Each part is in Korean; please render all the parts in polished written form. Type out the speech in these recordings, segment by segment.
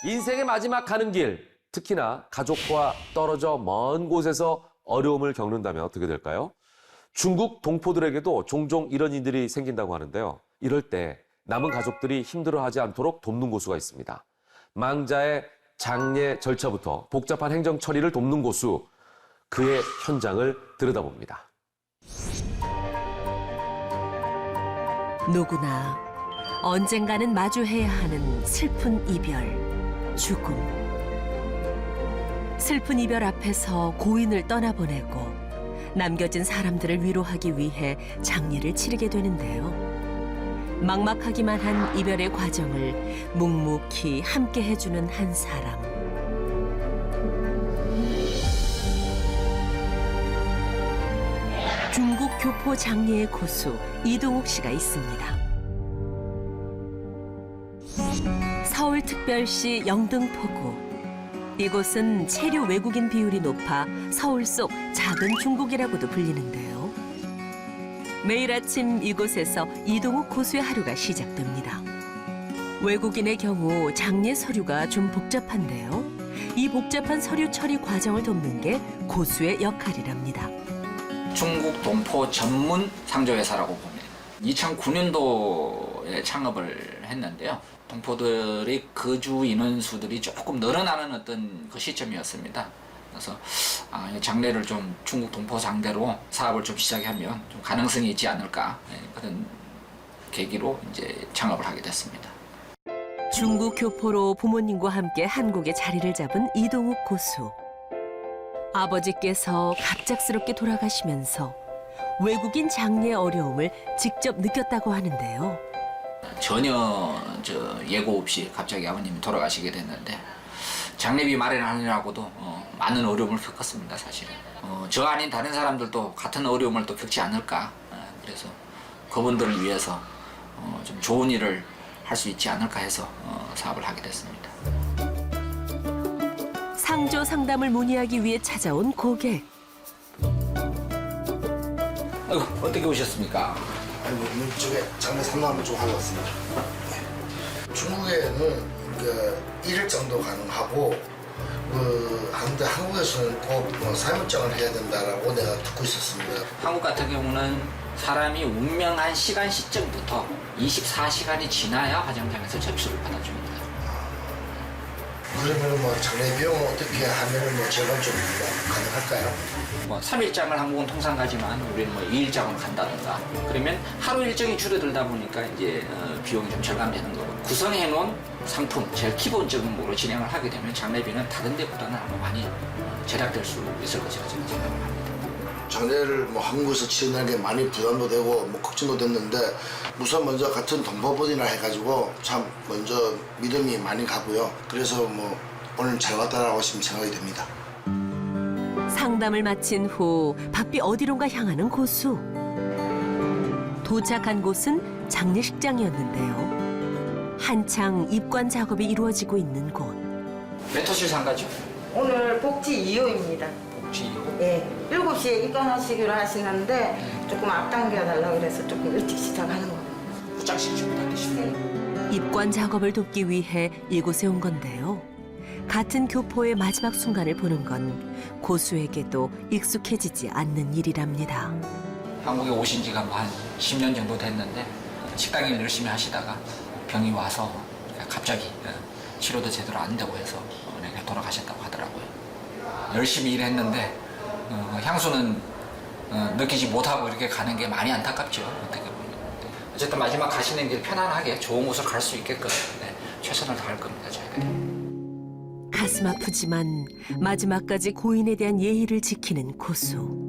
인생의 마지막 가는 길, 특히나 가족과 떨어져 먼 곳에서 어려움을 겪는다면 어떻게 될까요? 중국 동포들에게도 종종 이런 일들이 생긴다고 하는데요. 이럴 때 남은 가족들이 힘들어하지 않도록 돕는 고수가 있습니다. 망자의 장례 절차부터 복잡한 행정 처리를 돕는 고수, 그의 현장을 들여다봅니다. 누구나 언젠가는 마주해야 하는 슬픈 이별, 죽음. 슬픈 이별 앞에서 고인을 떠나보내고 남겨진 사람들을 위로하기 위해 장례를 치르게 되는데요. 막막하기만 한 이별의 과정을 묵묵히 함께 해주는 한 사람. 중국 교포 장례의 고수 이동욱 씨가 있습니다. 서울특별시 영등포구. 이곳은 체류 외국인 비율이 높아 서울 속 작은 중국이라고도 불리는데요. 매일 아침 이곳에서 이동욱 고수의 하루가 시작됩니다. 외국인의 경우 장례 서류가 좀 복잡한데요. 이 복잡한 서류 처리 과정을 돕는 게 고수의 역할이랍니다. 중국 동포 전문 상조회사라고 봅니다. 2009년도에 창업을 했는데요. 동포들의 거주 인원수들이 조금 늘어나는 어떤 그 시점이었습니다. 그래서 장례를 좀 중국 동포 상대로 사업을 좀 시작하면 좀 가능성이 있지 않을까, 그런 계기로 이제 창업을 하게 됐습니다. 중국 교포로 부모님과 함께 한국에 자리를 잡은 이동욱 고수. 아버지께서 갑작스럽게 돌아가시면서 외국인 장례의 어려움을 직접 느꼈다고 하는데요. 전혀 예고 없이 갑자기 아버님이 돌아가시게 됐는데 장례비 마련하느라고도 많은 어려움을 겪었습니다, 사실은. 저 아닌 다른 사람들도 같은 어려움을 또 겪지 않을까. 그래서 그분들을 위해서 좀 좋은 일을 할 수 있지 않을까 해서 사업을 하게 됐습니다. 상조 상담을 문의하기 위해 찾아온 고객. 아이고, 어떻게 오셨습니까? 아이고, 이쪽에 장례 상담을 좀 하고 왔습니다. 네. 중국에는 일일 정도 가능하고, 한데 한국에서는 꼭 사무장을 해야 된다라고 내가 듣고 있었습니다. 한국 같은 경우는 사람이 운명한 시간 시점부터 24시간이 지나야 화장장에서 접수를 받아줍니다. 그러면 장례 비용은 어떻게 하면 제가 좀 가능할까요? 3일장을 한국은 통상 가지만 우리는 2일장을 간다든가, 그러면 하루 일정이 줄어들다 보니까 이제 비용이 좀 절감되는 거고, 구성해 놓은 상품, 제일 기본적인 거로 진행을 하게 되면 장례비는 다른 데보다는 아마 많이 절약될 수 있을 것이라고 저는 생각을 합니다. 장례를 한국에서 치르는 게 많이 부담도 되고 걱정도 됐는데, 우선 먼저 같은 동포분이라 해가지고 참 먼저 믿음이 많이 가고요. 그래서 오늘 잘 왔다라고 지금 생각이 됩니다. 상담을 마친 후 바삐 어디론가 향하는 고수. 도착한 곳은 장례식장이었는데요. 한창 입관 작업이 이루어지고 있는 곳. 몇 호실 상가죠? 오늘 복지 2호입니다. 복지 2호? 예, 7시에 입관하시기로 하시는데 조금 앞당겨달라고 그래서 조금 일찍 시작하는 거예요. 부장실 준비 다 되시네요. 입관 작업을 돕기 위해 이곳에 온 건데요. 같은 교포의 마지막 순간을 보는 건 고수에게도 익숙해지지 않는 일이랍니다. 한국에 오신 지가 한 10년 정도 됐는데 식당 일 열심히 하시다가 병이 와서 갑자기 치료도 제대로 안 되고 해서 돌아가셨다고 하더라고요. 열심히 일했는데 향수는 느끼지 못하고 이렇게 가는 게 많이 안타깝죠, 어떻게 보면. 어쨌든 마지막 가시는 길 편안하게 좋은 곳을 갈 수 있게끔 최선을 다할 겁니다, 저희들이. 가슴 아프지만 마지막까지 고인에 대한 예의를 지키는 고수.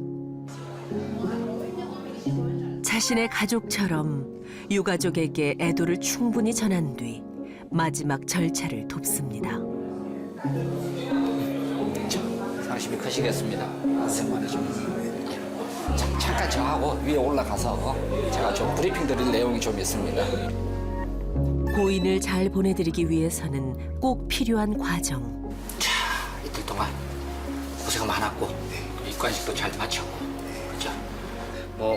자신의 가족처럼 유가족에게 애도를 충분히 전한 뒤 마지막 절차를 돕습니다. 상심이 크시겠습니다. 생활에 좀 잠깐 저하고 위에 올라가서 제가 좀 브리핑 드릴 내용이 좀 있습니다. 고인을 잘 보내드리기 위해서는 꼭 필요한 과정. 자, 이틀 동안 고생 많았고 입관식도 잘 마쳤고, 그렇죠?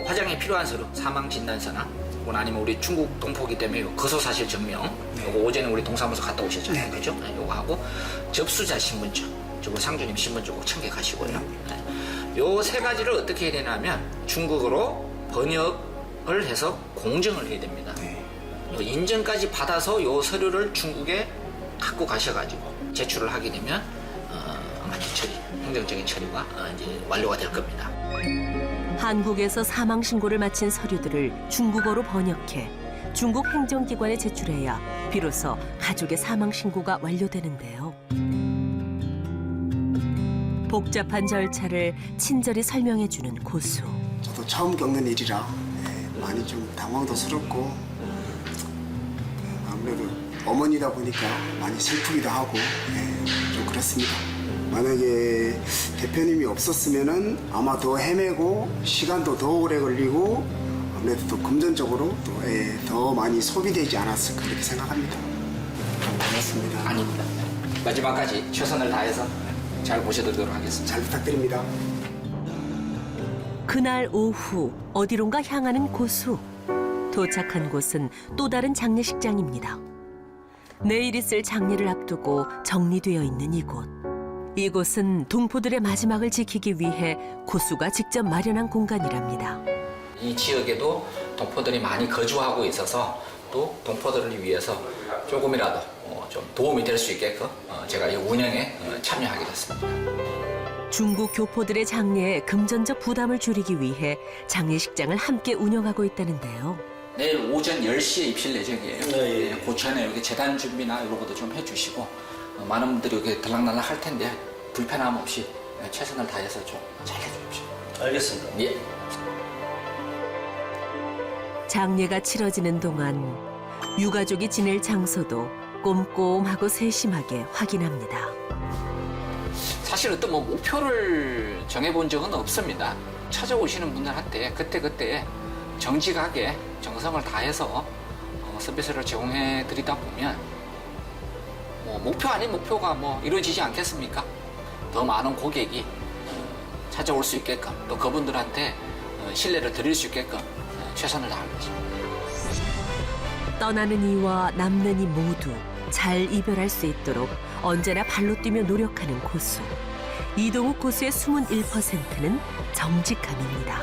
화장에 필요한 서류, 사망 진단서나 혹은 아니면 우리 중국 동포기 때문에 요 거소사실 증명, 요거 오전에 우리 동사무소 갔다 오셨잖아요, 그죠? 네, 요거 하고 접수자 신분증, 저거 상주님 신분증 꼭 챙겨가시고요. 네. 요 세 가지를 어떻게 해야 되냐면 중국어로 번역을 해서 공증을 해야 됩니다. 요 인증까지 받아서 요 서류를 중국에 갖고 가셔가지고 제출을 하게 되면 아마 처리, 행정적인 처리가 이제 완료가 될 겁니다. 한국에서 사망 신고를 마친 서류들을 중국어로 번역해 중국 행정기관에 제출해야 비로소 가족의 사망 신고가 완료되는데요. 복잡한 절차를 친절히 설명해주는 고수. 저도 처음 겪는 일이라 많이 좀 당황도스럽고 아무래도 어머니다 보니까 많이 슬프기도 하고 좀 그렇습니다. 만약에 대표님이 없었으면은 아마 더 헤매고 시간도 더 오래 걸리고 아무래도 또 금전적으로 또 더 많이 소비되지 않았을까 그렇게 생각합니다. 반갑습니다. 아닙니다. 마지막까지 최선을 다해서 잘 모셔드리도록 하겠습니다. 잘 부탁드립니다. 그날 오후 어디론가 향하는 고수. 도착한 곳은 또 다른 장례식장입니다. 내일 있을 장례를 앞두고 정리되어 있는 이곳. 이곳은 동포들의 마지막을 지키기 위해 고수가 직접 마련한 공간이랍니다. 이 지역에도 동포들이 많이 거주하고 있어서 또 동포들을 위해서 조금이라도 좀 도움이 될 수 있게끔 제가 이 운영에 참여하게 됐습니다. 중국 교포들의 장례에 금전적 부담을 줄이기 위해 장례식장을 함께 운영하고 있다는데요. 내일 오전 10시에 입실 예정이에요. 고천에 이렇게 재단 준비나 이런 것도 좀 해주시고 많은 분들이 이렇게 들락날락 할 텐데 불편함 없이 최선을 다해서 좀 잘 해주십시오. 알겠습니다. 예. 장례가 치러지는 동안 유가족이 지낼 장소도 꼼꼼하고 세심하게 확인합니다. 사실 어떤 목표를 정해본 적은 없습니다. 찾아오시는 분들한테 그때그때 정직하게 정성을 다해서 서비스를 제공해 드리다 보면 목표 아닌 목표가 이루어지지 않겠습니까? 더 많은 고객이 찾아올 수 있게끔 또 그분들한테 신뢰를 드릴 수 있게끔 최선을 다할 것입니다. 떠나는 이와 남는 이 모두 잘 이별할 수 있도록 언제나 발로 뛰며 노력하는 고수. 이동욱 고수의 숨은 1%는 정직함입니다.